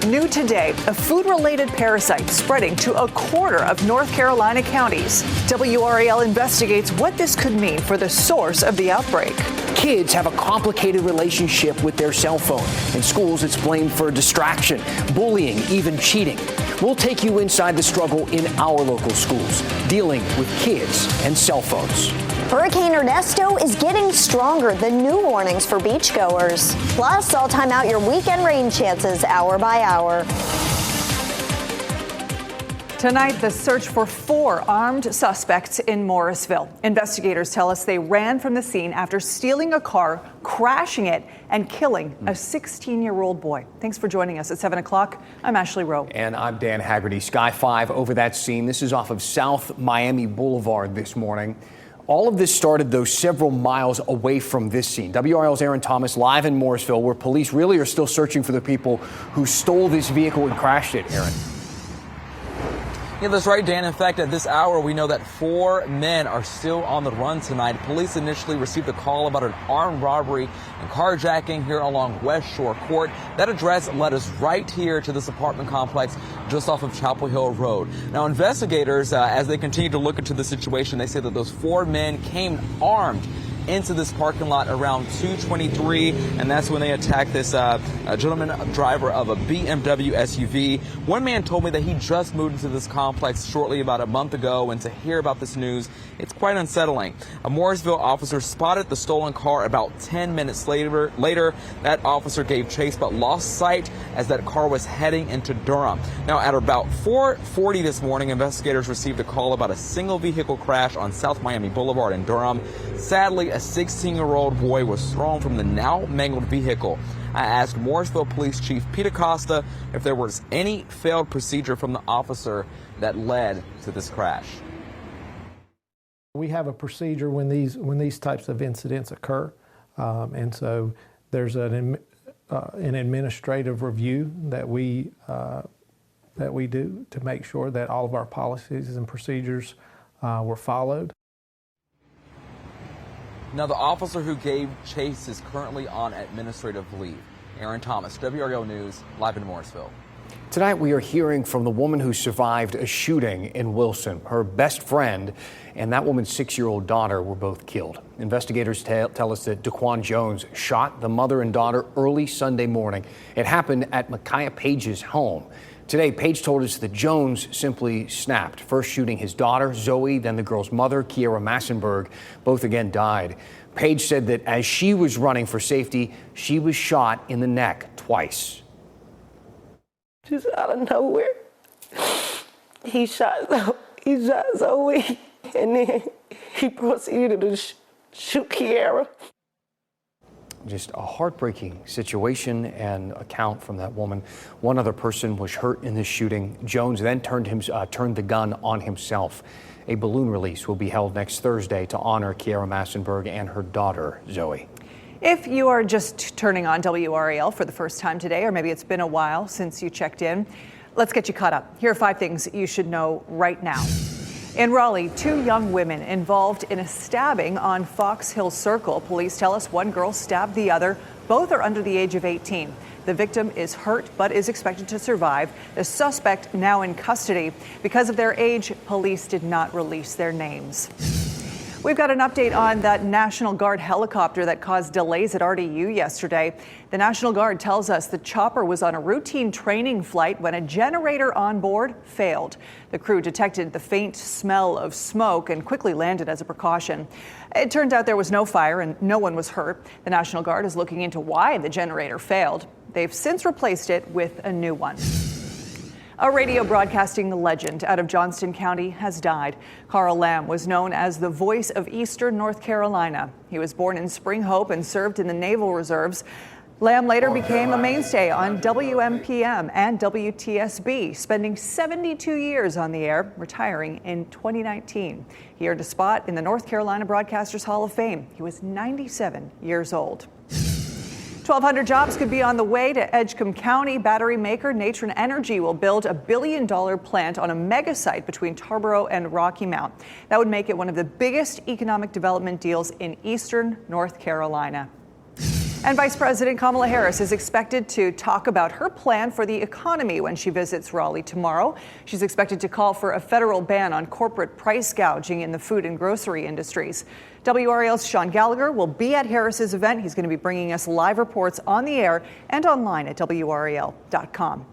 New today, a food-related parasite spreading to a quarter of North Carolina counties. WRAL investigates what this could mean for the source of the outbreak. Kids have a complicated relationship with their cell phone. In schools, it's blamed for distraction, bullying, even cheating. We'll take you inside the struggle in our local schools, dealing with kids and cell phones. Hurricane Ernesto is getting stronger. The new warnings for beachgoers. Plus, I'll time out your weekend rain chances hour by hour. Tonight, the search for 4 armed suspects in Morrisville. Investigators tell us they ran from the scene after stealing a car, crashing it, and killing a 16-year-old boy. Thanks for joining us at 7 o'clock. I'm Ashley Rowe. And I'm Dan Haggerty. Sky 5 over that scene. This is off of South Miami Boulevard this morning. All of this started, though, several miles away from this scene. WRL's Aaron Thomas live in Morrisville, where police really are still searching for the people who stole this vehicle and crashed it. Aaron. Yeah, that's right, Dan. In fact, at this hour, we know that 4 men are still on the run tonight. Police initially received a call about an armed robbery and carjacking here along West Shore Court. That address led us right here to this apartment complex just off of Chapel Hill Road. Now, investigators, as they continue to look into the situation, they say that those 4 men came armed into this parking lot around 2:23, and that's when they attacked this gentleman driver of a BMW SUV. One man told me that he just moved into this complex shortly about a month ago, and to hear about this news, it's quite unsettling. A Morrisville officer spotted the stolen car about 10 minutes later. That officer gave chase but lost sight as that car was heading into Durham. Now, at about 4:40 this morning, investigators received a call about a single vehicle crash on South Miami Boulevard in Durham. Sadly, a 16-year-old boy was thrown from the now mangled vehicle. I asked Morrisville Police Chief Pete Acosta if there was any failed procedure from the officer that led to this crash. We have a procedure when these types of incidents occur, and so there's an administrative review that we do to make sure that all of our policies and procedures were followed. Now, the officer who gave chase is currently on administrative leave. Aaron Thomas, WRAL News, live in Morrisville. Tonight, we are hearing from the woman who survived a shooting in Wilson. Her best friend and that woman's 6-year-old daughter were both killed. Investigators tell us that Daquan Jones shot the mother and daughter early Sunday morning. It happened at Micaiah Page's home. Today, Page told us that Jones simply snapped, first shooting his daughter, Zoe, then the girl's mother, Kiara Massenberg. Both again died. Page said that as she was running for safety, she was shot in the neck twice. Just out of nowhere, he shot Zoe, and then he proceeded to shoot Kiara. Just a heartbreaking situation and account from that woman. One other person was hurt in this shooting. Jones then turned the gun on himself. A balloon release will be held next Thursday to honor Kiara Massenberg and her daughter, Zoe. If you are just turning on WRAL for the first time today, or maybe it's been a while since you checked in, let's get you caught up. Here are 5 things you should know right now. In Raleigh, 2 young women involved in a stabbing on Fox Hill Circle. Police tell us one girl stabbed the other. Both are under the age of 18. The victim is hurt but is expected to survive. The suspect now in custody. Because of their age, police did not release their names. We've got an update on that National Guard helicopter that caused delays at RDU yesterday. The National Guard tells us the chopper was on a routine training flight when a generator on board failed. The crew detected the faint smell of smoke and quickly landed as a precaution. It turned out there was no fire and no one was hurt. The National Guard is looking into why the generator failed. They've since replaced it with a new one. A radio broadcasting legend out of Johnston County has died. Carl Lamb was known as the voice of Eastern North Carolina. He was born in Spring Hope and served in the Naval Reserves. Lamb later became a mainstay on WMPM and WTSB, spending 72 years on the air, retiring in 2019. He earned a spot in the North Carolina Broadcasters Hall of Fame. He was 97 years old. 1,200 jobs could be on the way to Edgecombe County. Battery maker Natron Energy will build a $1 billion plant on a mega site between Tarboro and Rocky Mount. That would make it one of the biggest economic development deals in eastern North Carolina. And Vice President Kamala Harris is expected to talk about her plan for the economy when she visits Raleigh tomorrow. She's expected to call for a federal ban on corporate price gouging in the food and grocery industries. WRAL's Sean Gallagher will be at Harris's event. He's going to be bringing us live reports on the air and online at WRAL.com.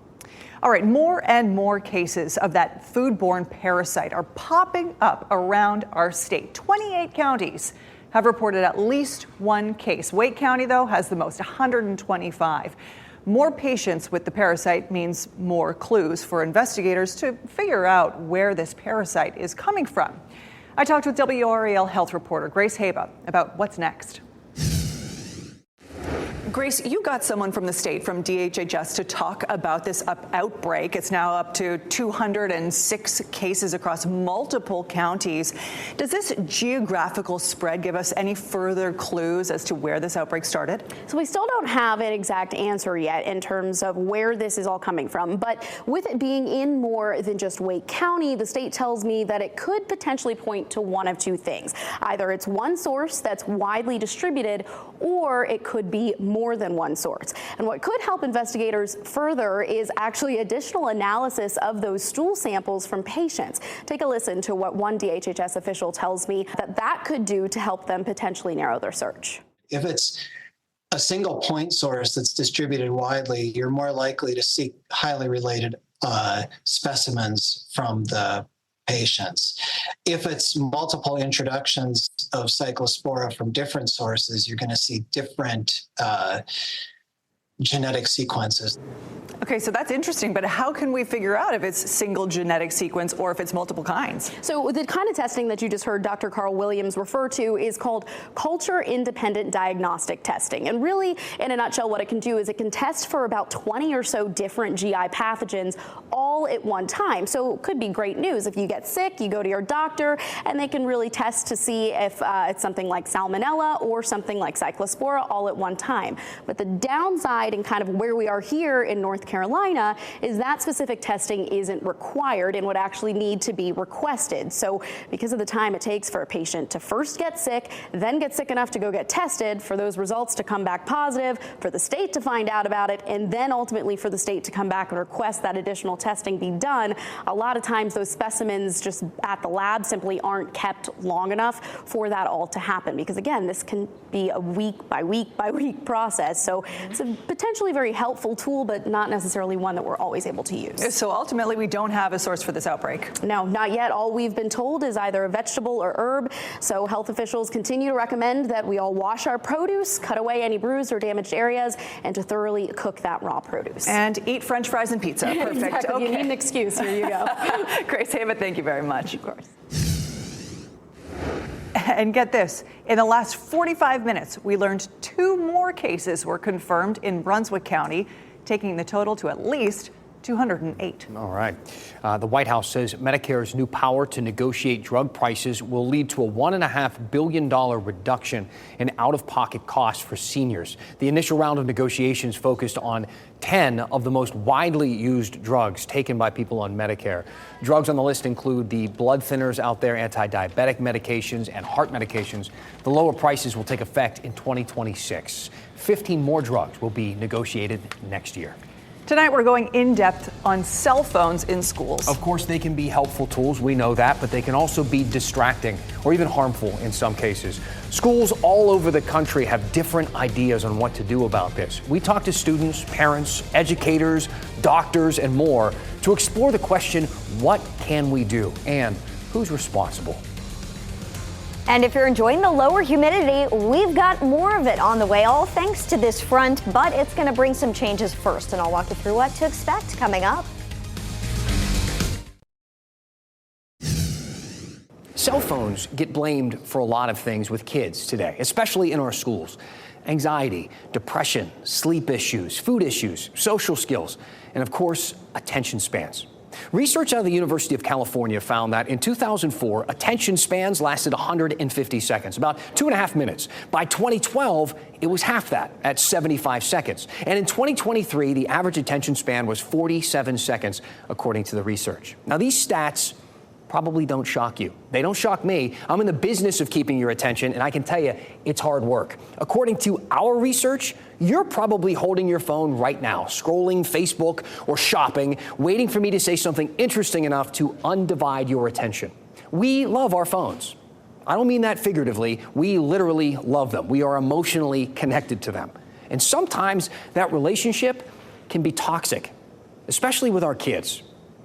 All right, more and more cases of that foodborne parasite are popping up around our state. 28 counties have reported at least one case. Wake County, though, has the most, 125. More patients with the parasite means more clues for investigators to figure out where this parasite is coming from. I talked with WRAL health reporter Grace Haba about what's next. Grace, you got someone from the state, from DHHS, to talk about this outbreak. It's now up to 206 cases across multiple counties. Does this geographical spread give us any further clues as to where this outbreak started? So we still don't have an exact answer yet in terms of where this is all coming from. But with it being in more than just Wake County, the state tells me that it could potentially point to one of two things. Either it's one source that's widely distributed, or it could be more than one source. And what could help investigators further is actually additional analysis of those stool samples from patients. Take a listen to what one DHHS official tells me that could do to help them potentially narrow their search. If it's a single point source that's distributed widely, you're more likely to seek highly related specimens from the patients. If it's multiple introductions of cyclospora from different sources, you're going to see different genetic sequences. Okay, so that's interesting, but how can we figure out if it's single genetic sequence or if it's multiple kinds? So the kind of testing that you just heard Dr. Carl Williams refer to is called culture-independent diagnostic testing. And really, in a nutshell, what it can do is it can test for about 20 or so different GI pathogens all at one time. So it could be great news. If you get sick, you go to your doctor, and they can really test to see if it's something like salmonella or something like cyclospora all at one time. But the downside and kind of where we are here in North Carolina is that specific testing isn't required and would actually need to be requested. So because of the time it takes for a patient to first get sick, then get sick enough to go get tested, for those results to come back positive, for the state to find out about it, and then ultimately for the state to come back and request that additional testing be done, a lot of times those specimens just at the lab simply aren't kept long enough for that all to happen. Because again, this can be a week by week by week process. So it's a potentially very helpful tool, but not necessarily one that we're always able to use. So ultimately, we don't have a source for this outbreak? No, not yet. All we've been told is either a vegetable or herb. So health officials continue to recommend that we all wash our produce, cut away any bruised or damaged areas, and to thoroughly cook that raw produce. And eat French fries and pizza. Perfect. Exactly. Okay. You need an excuse. Here you go. Grace Haba, thank you very much. Of course. And get this, in the last 45 minutes, we learned 2 more cases were confirmed in Brunswick County, taking the total to at least 208. All right. The White House says Medicare's new power to negotiate drug prices will lead to a $1.5 billion reduction in out-of-pocket costs for seniors. The initial round of negotiations focused on 10 of the most widely used drugs taken by people on Medicare. Drugs on the list include the blood thinners out there, anti-diabetic medications, and heart medications. The lower prices will take effect in 2026. 15 more drugs will be negotiated next year. Tonight, we're going in depth on cell phones in schools. Of course, they can be helpful tools. We know that, but they can also be distracting or even harmful in some cases. Schools all over the country have different ideas on what to do about this. We talk to students, parents, educators, doctors, and more to explore the question, what can we do and who's responsible? And if you're enjoying the lower humidity, we've got more of it on the way, all thanks to this front, but it's going to bring some changes first, and I'll walk you through what to expect coming up. Cell phones get blamed for a lot of things with kids today, especially in our schools. Anxiety, depression, sleep issues, food issues, social skills, and of course, attention spans. Research out of the University of California found that in 2004, attention spans lasted 150 seconds, about 2.5 minutes. By 2012, it was half that, at 75 seconds. And in 2023, the average attention span was 47 seconds, according to the research. Now, these stats probably don't shock you. They don't shock me. I'm in the business of keeping your attention, and I can tell you it's hard work. According to our research, you're probably holding your phone right now, scrolling Facebook or shopping, waiting for me to say something interesting enough to undivide your attention. We love our phones. I don't mean that figuratively. We literally love them. We are emotionally connected to them. And sometimes that relationship can be toxic, especially with our kids.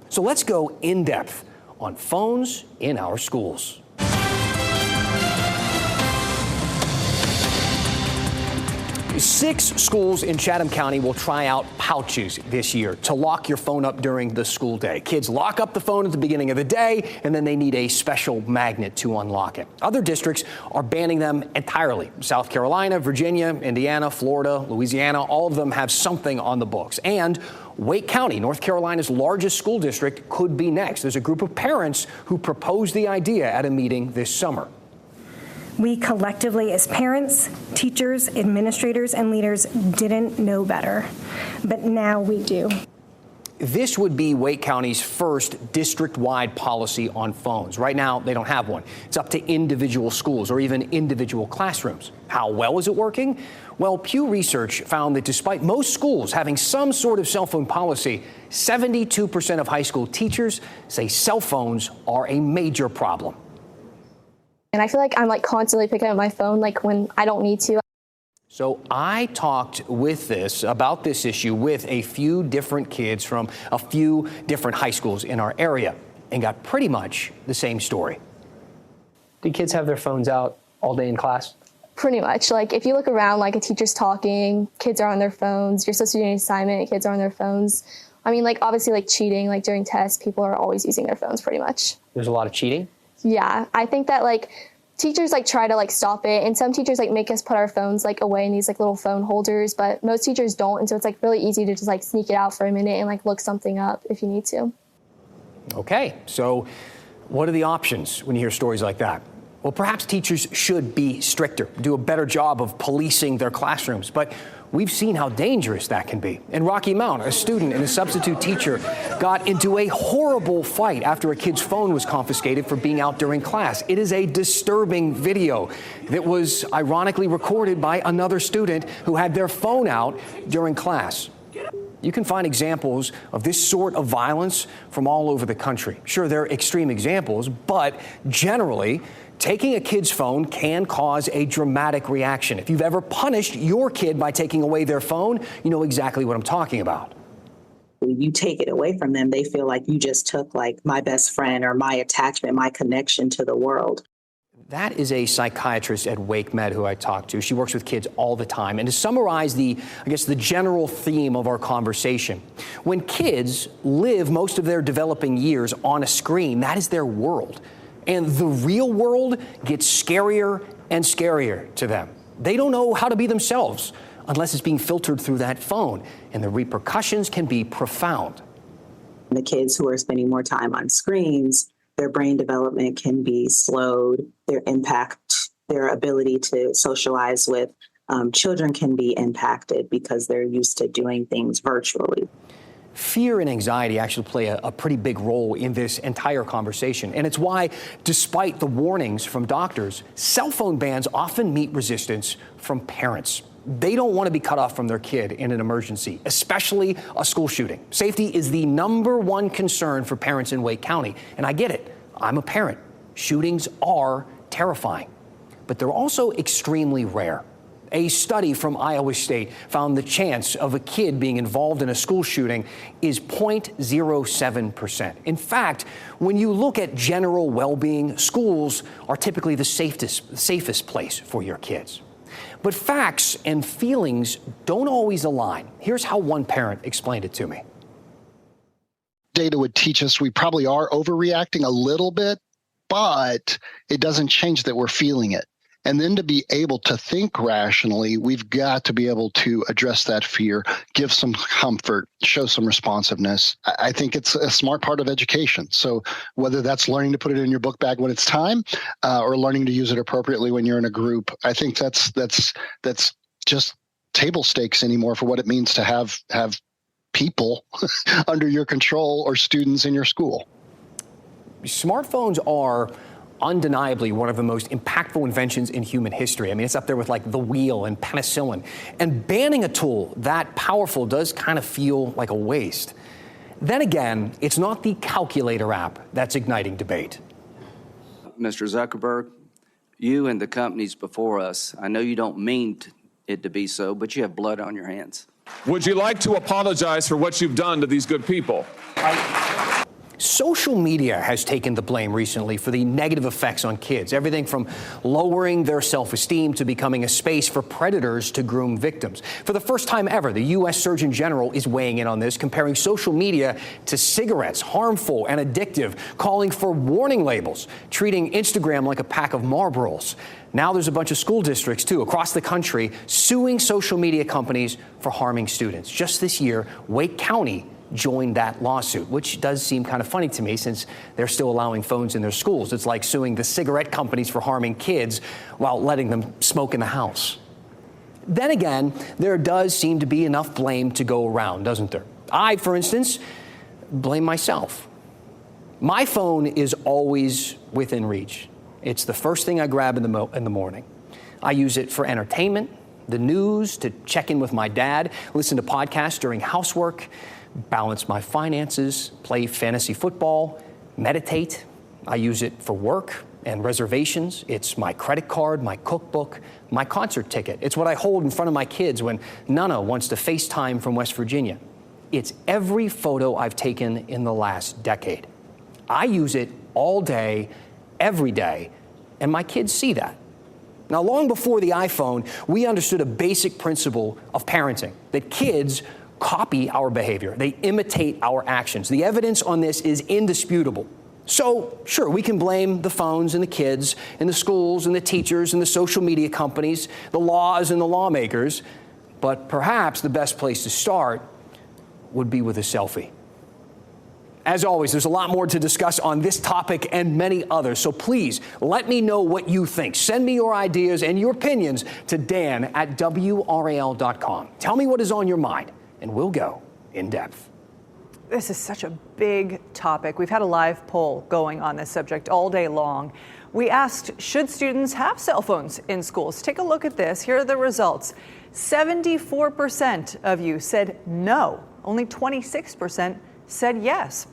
So let's go in depth on phones in our schools. 6 schools in Chatham County will try out pouches this year to lock your phone up during the school day. Kids lock up the phone at the beginning of the day, and then they need a special magnet to unlock it. Other districts are banning them entirely. South Carolina, Virginia, Indiana, Florida, Louisiana, all of them have something on the books. And Wake County, North Carolina's largest school district, could be next. There's a group of parents who proposed the idea at a meeting this summer. We collectively, as parents, teachers, administrators, and leaders, didn't know better, but now we do. This would be Wake County's first district-wide policy on phones. Right now, they don't have one. It's up to individual schools or even individual classrooms. How well is it working? Well, Pew Research found that despite most schools having some sort of cell phone policy, 72% of high school teachers say cell phones are a major problem. And I feel like I'm constantly picking up my phone when I don't need to. So I talked about this issue with a few different kids from a few different high schools in our area and got pretty much the same story. Do kids have their phones out all day in class? Pretty much. If you look around, a teacher's talking, kids are on their phones. You're supposed to do an assignment, kids are on their phones. I mean, obviously, cheating, during tests, people are always using their phones pretty much. There's a lot of cheating? Yeah, I think that teachers try to stop it, and some teachers make us put our phones away in these little phone holders, but most teachers don't, and so it's really easy to just sneak it out for a minute and look something up if you need to. Okay, so what are the options when you hear stories like that? Well, perhaps teachers should be stricter, do a better job of policing their classrooms, but we've seen how dangerous that can be. In Rocky Mount, a student and a substitute teacher got into a horrible fight after a kid's phone was confiscated for being out during class. It is a disturbing video that was ironically recorded by another student who had their phone out during class. You can find examples of this sort of violence from all over the country. Sure, they're extreme examples, but generally, taking a kid's phone can cause a dramatic reaction. If you've ever punished your kid by taking away their phone, you know exactly what I'm talking about. When you take it away from them, they feel like you just took my best friend or my attachment, my connection to the world. That is a psychiatrist at Wake Med who I talked to. She works with kids all the time. And to summarize the general theme of our conversation, when kids live most of their developing years on a screen, that is their world. And the real world gets scarier and scarier to them. They don't know how to be themselves unless it's being filtered through that phone. And the repercussions can be profound. The kids who are spending more time on screens, their brain development can be slowed, their ability to socialize with children can be impacted because they're used to doing things virtually. Fear and anxiety actually play a pretty big role in this entire conversation. And it's why, despite the warnings from doctors, cell phone bans often meet resistance from parents. They don't want to be cut off from their kid in an emergency, especially a school shooting. Safety is the #1 concern for parents in Wake County. And I get it. I'm a parent. Shootings are terrifying, but they're also extremely rare. A study from Iowa State found the chance of a kid being involved in a school shooting is 0.07%. In fact, when you look at general well-being, schools are typically the safest place for your kids. But facts and feelings don't always align. Here's how one parent explained it to me. Data would teach us we probably are overreacting a little bit, but it doesn't change that we're feeling it. And then to be able to think rationally, we've got to be able to address that fear, give some comfort, show some responsiveness. I think it's a smart part of education. So whether that's learning to put it in your book bag when it's time, or learning to use it appropriately when you're in a group, I think that's just table stakes anymore for what it means to have people under your control or students in your school. Smartphones are undeniably one of the most impactful inventions in human history. I mean, it's up there with like the wheel and penicillin. And banning a tool that powerful does kind of feel like a waste. Then again, it's not the calculator app that's igniting debate. Mr. Zuckerberg, you and the companies before us, I know you don't mean it to be so, but you have blood on your hands. Would you like to apologize for what you've done to these good people? Social media has taken the blame recently for the negative effects on kids, everything from lowering their self-esteem to becoming a space for predators to groom victims. For the first time ever, the U.S. Surgeon General is weighing in on this, comparing social media to cigarettes, harmful and addictive, calling for warning labels, treating Instagram like a pack of Marlboros. Now there's a bunch of school districts, too, across the country suing social media companies for harming students. Just this year, Wake County joined that lawsuit, which does seem kind of funny to me since they're still allowing phones in their schools. It's like suing the cigarette companies for harming kids while letting them smoke in the house. Then again, there does seem to be enough blame to go around, doesn't there? I, for instance, blame myself. My phone is always within reach. It's the first thing I grab in the morning. I use it for entertainment, the news, to check in with my dad, listen to podcasts during housework, balance my finances, play fantasy football, meditate. I use it for work and reservations. It's my credit card, my cookbook, my concert ticket. It's what I hold in front of my kids when Nana wants to FaceTime from West Virginia. It's every photo I've taken in the last decade. I use it all day, every day, and my kids see that. Now, long before the iPhone, we understood a basic principle of parenting, that kids copy our behavior. They imitate our actions. The evidence on this is indisputable. So, sure, we can blame the phones and the kids and the schools and the teachers and the social media companies, the laws and the lawmakers, but perhaps the best place to start would be with a selfie. As always, there's a lot more to discuss on this topic and many others, so please let me know what you think. Send me your ideas and your opinions to dan@WRAL.com. Tell me what is on your mind, and we'll go in depth. This is such a big topic. We've had a live poll going on this subject all day long. We asked, should students have cell phones in schools? Take a look at this. Here are the results. 74% of you said no. Only 26% said yes.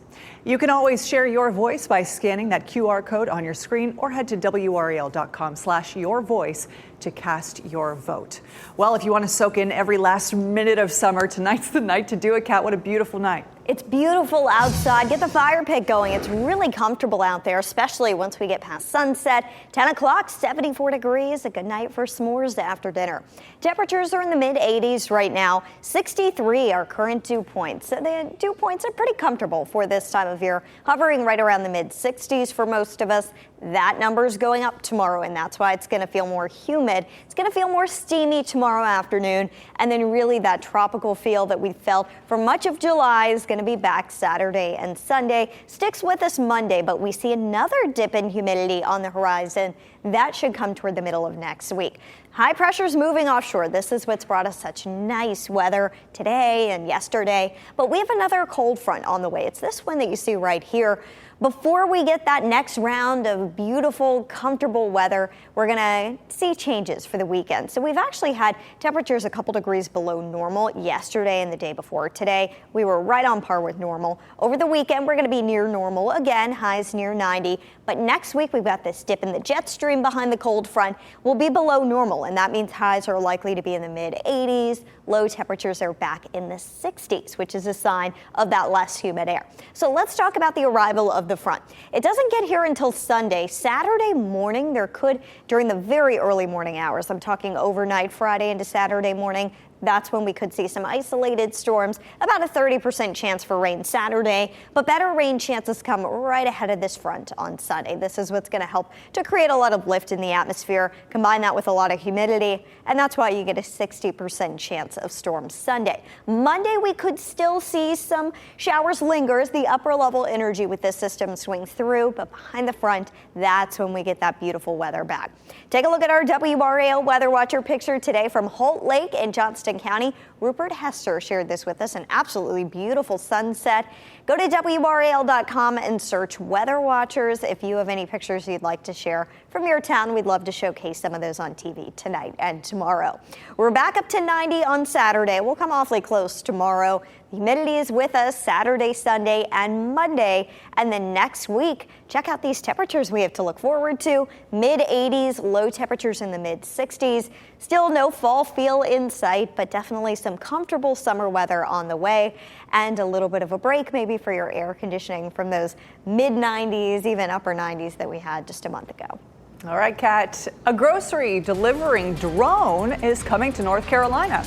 You can always share your voice by scanning that QR code on your screen or head to WRAL.com/yourvoice to cast your vote. Well, if you want to soak in every last minute of summer, tonight's the night to do it, Kat. What a beautiful night. It's beautiful outside. Get the fire pit going. It's really comfortable out there, especially once we get past sunset. 10 o'clock, 74 degrees. A good night for s'mores after dinner. Temperatures are in the mid-80s right now. 63 are current dew points. The dew points are pretty comfortable for this time of year, hovering right around the mid-60s for most of us. That number is going up tomorrow, and that's why it's going to feel more humid. It's going to feel more steamy tomorrow afternoon, and then really that tropical feel that we felt for much of July is going to be back Saturday and Sunday. Sticks with us Monday, but we see another dip in humidity on the horizon. That should come toward the middle of next week. High pressure's moving offshore. This is what's brought us such nice weather today and yesterday. But we have another cold front on the way. It's this one that you see right here. Before we get that next round of beautiful, comfortable weather, we're going to see changes for the weekend. So we've actually had temperatures a couple degrees below normal yesterday and the day before. Today, we were right on par with normal. Over the weekend, we're going to be near normal again, highs near 90. But next week, we've got this dip in the jet stream behind the cold front. We'll be below normal, and that means highs are likely to be in the mid-80s. Low temperatures are back in the 60s, which is a sign of that less humid air. So let's talk about the arrival of the front. It doesn't get here until Sunday. Saturday morning, there could, during the very early morning hours, I'm talking overnight Friday into Saturday morning, that's when we could see some isolated storms, about a 30% chance for rain Saturday, but better rain chances come right ahead of this front on Sunday. This is what's going to help to create a lot of lift in the atmosphere, combine that with a lot of humidity, and that's why you get a 60% chance of storms Sunday. Monday, we could still see some showers linger as the upper level energy with this system swing through, but behind the front, that's when we get that beautiful weather back. Take a look at our WRAL Weather Watcher picture today from Holt Lake in Johnston Livingston County. Rupert Hester shared this with us, an absolutely beautiful sunset. Go to WRAL.com and search Weather Watchers. If you have any pictures you'd like to share from your town, we'd love to showcase some of those on TV tonight and tomorrow. We're back up to 90 on Saturday. We'll come awfully close tomorrow. The humidity is with us Saturday, Sunday, and Monday. And then next week, check out these temperatures we have to look forward to. Mid-80s, low temperatures in the mid-60s. Still no fall feel in sight, but definitely some comfortable summer weather on the way. And a little bit of a break maybe for your air conditioning from those mid-90s, even upper 90s that we had just a month ago. All right, Kat, a grocery delivering drone is coming to North Carolina.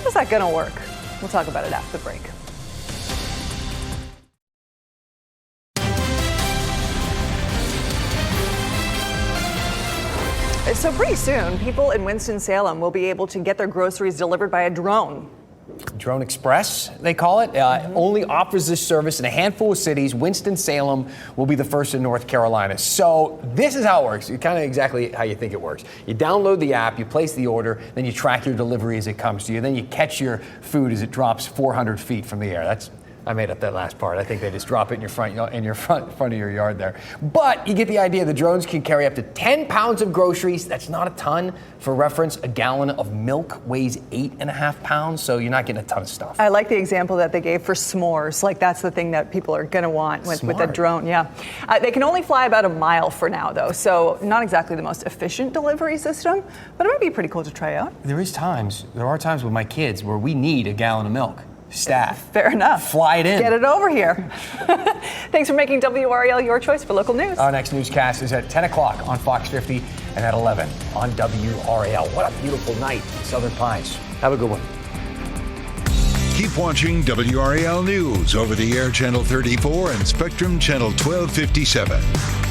How's that going to work? We'll talk about it after the break. So pretty soon, people in Winston-Salem will be able to get their groceries delivered by a drone. Drone Express, they call it, only offers this service in a handful of cities. Winston-Salem will be the first in North Carolina. So this is how it works. Kind of exactly how you think it works. You download the app, you place the order, then you track your delivery as it comes to you. Then you catch your food as it drops 400 feet from the air. I made up that last part. I think they just drop it in your front of your yard there. But you get the idea. The drones can carry up to 10 pounds of groceries. That's not a ton. For reference, a gallon of milk weighs 8.5 pounds, so you're not getting a ton of stuff. I like the example that they gave for s'mores. Like, that's the thing that people are going to want with a drone. Yeah. They can only fly about a mile for now, though, so not exactly the most efficient delivery system, but it might be pretty cool to try out. There are times with my kids where we need a gallon of milk. Staff. Fair enough. Fly it in. Get it over here. Thanks for making WRAL your choice for local news. Our next newscast is at 10 o'clock on Fox 50 and at 11 on WRAL. What a beautiful night in Southern Pines. Have a good one. Keep watching WRAL News over the air Channel 34 and Spectrum Channel 1257.